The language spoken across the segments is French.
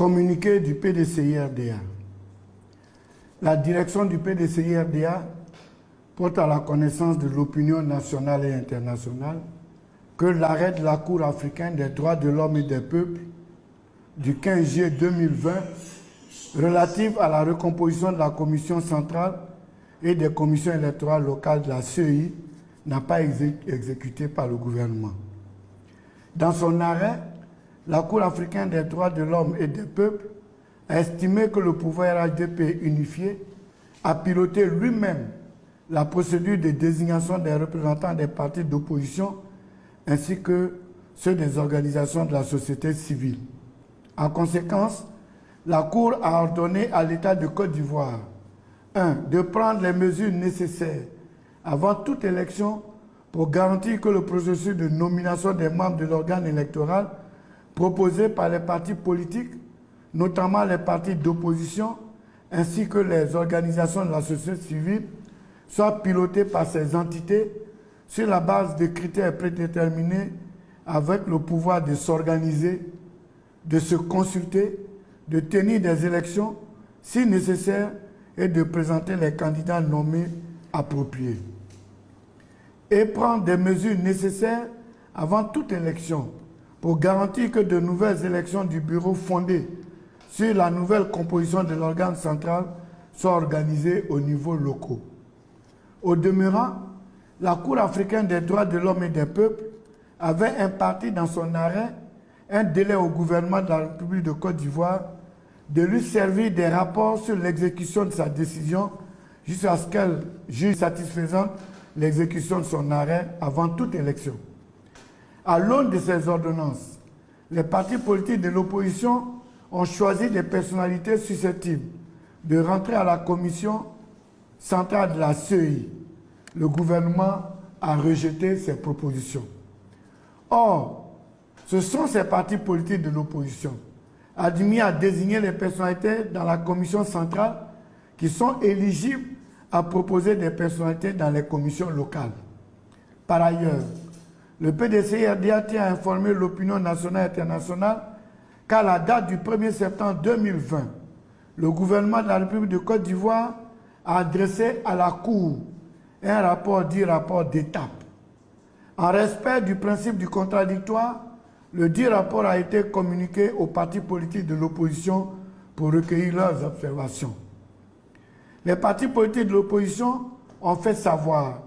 Communiqué du PDCI-RDA. La direction du PDCI-RDA porte à la connaissance de l'opinion nationale et internationale que l'arrêt de la Cour africaine des droits de l'homme et des peuples du 15 juillet 2020 relative à la recomposition de la commission centrale et des commissions électorales locales de la CEI n'a pas été exécuté par le gouvernement. Dans son arrêt, la Cour africaine des droits de l'homme et des peuples a estimé que le pouvoir RHDP unifié a piloté lui-même la procédure de désignation des représentants des partis d'opposition ainsi que ceux des organisations de la société civile. En conséquence, la Cour a ordonné à l'État de Côte d'Ivoire 1. De prendre les mesures nécessaires avant toute élection pour garantir que le processus de nomination des membres de l'organe électoral proposé par les partis politiques, notamment les partis d'opposition, ainsi que les organisations de la société civile, soit piloté par ces entités sur la base de critères prédéterminés avec le pouvoir de s'organiser, de se consulter, de tenir des élections si nécessaire et de présenter les candidats nommés appropriés. Et prendre des mesures nécessaires avant toute élection pour garantir que de nouvelles élections du bureau fondées sur la nouvelle composition de l'organe central soient organisées au niveau local. Au demeurant, la Cour africaine des droits de l'homme et des peuples avait imparti dans son arrêt un délai au gouvernement de la République de Côte d'Ivoire de lui servir des rapports sur l'exécution de sa décision jusqu'à ce qu'elle juge satisfaisante l'exécution de son arrêt avant toute élection. À l'aune de ces ordonnances, les partis politiques de l'opposition ont choisi des personnalités susceptibles de rentrer à la commission centrale de la CEI. Le gouvernement a rejeté ces propositions. Or, ce sont ces partis politiques de l'opposition admis à désigner les personnalités dans la commission centrale qui sont éligibles à proposer des personnalités dans les commissions locales. Par ailleurs, le PDCI-RDA tient à informer l'opinion nationale et internationale qu'à la date du 1er septembre 2020, le gouvernement de la République de Côte d'Ivoire a adressé à la Cour un rapport dit rapport d'étape. En respect du principe du contradictoire, le dit rapport a été communiqué aux partis politiques de l'opposition pour recueillir leurs observations. Les partis politiques de l'opposition ont fait savoir,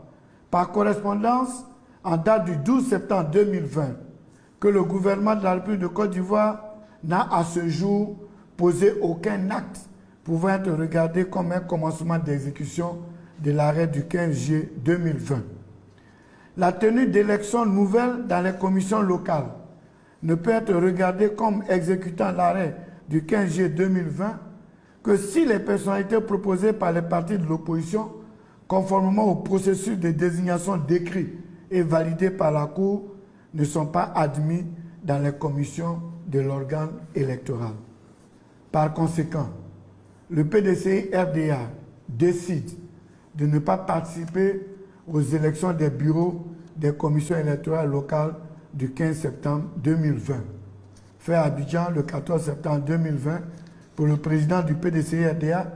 par correspondance, en date du 12 septembre 2020, que le gouvernement de la République de Côte d'Ivoire n'a à ce jour posé aucun acte pouvant être regardé comme un commencement d'exécution de l'arrêt du 15 juillet 2020. La tenue d'élections nouvelles dans les commissions locales ne peut être regardée comme exécutant l'arrêt du 15 juillet 2020 que si les personnalités proposées par les partis de l'opposition, conformément au processus de désignation décrit et validé par la Cour, ne sont pas admis dans les commissions de l'organe électoral. Par conséquent, le PDCI-RDA décide de ne pas participer aux élections des bureaux des commissions électorales locales du 15 septembre 2020. Fait à Abidjan le 14 septembre 2020 pour le président du PDCI-RDA,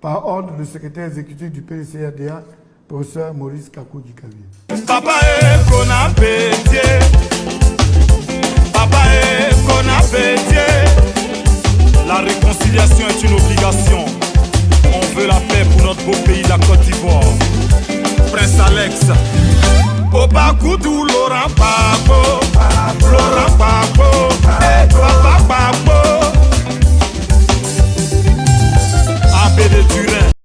par ordre du secrétaire exécutif du PDCI-RDA, professeur Maurice Kakou-Dikavier. Papa est qu'on a pété. Papa est qu'on a pété. La réconciliation est une obligation. On veut la paix pour notre beau pays, la Côte d'Ivoire. Prince Alex. Opa Koudou, Laurent Papo. Laurent Papo.